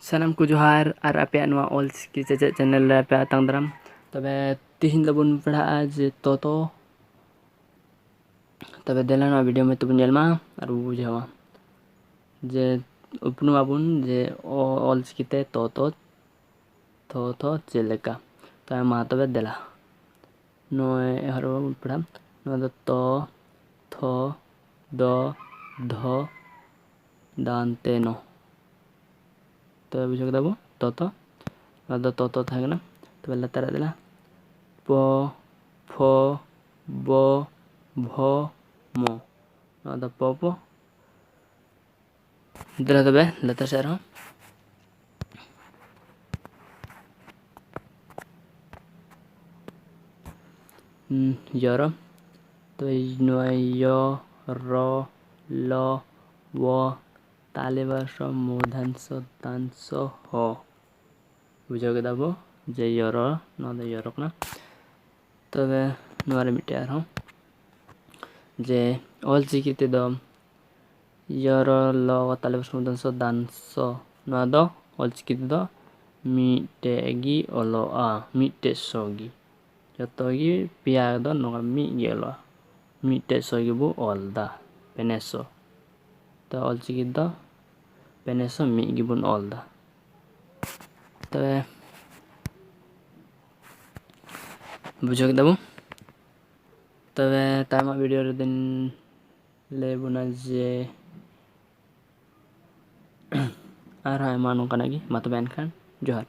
सानाम को जोहार और आपे ऑलचिकी चेचेद चैनल रे आपे आतांग दाराम। तबे तिहिन दबुन पढ़ा जे तोतो तबे देलाना वीडियो में तबुन जेलमा और बुझावा जे उपनु आबुन जे ऑलचिकीते तोतो थो चेलेका तो मा तबे देला नोए हरो पढ़ा नो तो थो दो धो दानते नो तो बुझो कदा तोतो अदा तोतो थागना तो लतार देला पो फो बो भो मो अदा पोपो देला तबे लतार से रहो योरो तो नो यो रो लो वो ताले वर्षो मूर्धन्सो तांसो हो बुझो कदा जे योरो नो दे योरो कना तबे नोरे मिटे आरो जे ऑलचिकीते दो योरो लो ताले वर्षो मूर्धन्सो दांसो नो दो ऑलचिकीते दो मिटेगी ओलोआ मिटे सोगी जतोगी पिया दो नोगा मी गेलो मिटे सोगी बु ऑलदा पेनेसो तो ऑलचिकी दो पेनेसो मी गिबुन ऑलदा तबे बुझो कदा तबे तामा वीडियो रे दिन ले बुना जे आर हाय मानो कनागी मा तबे एनखान जोहार।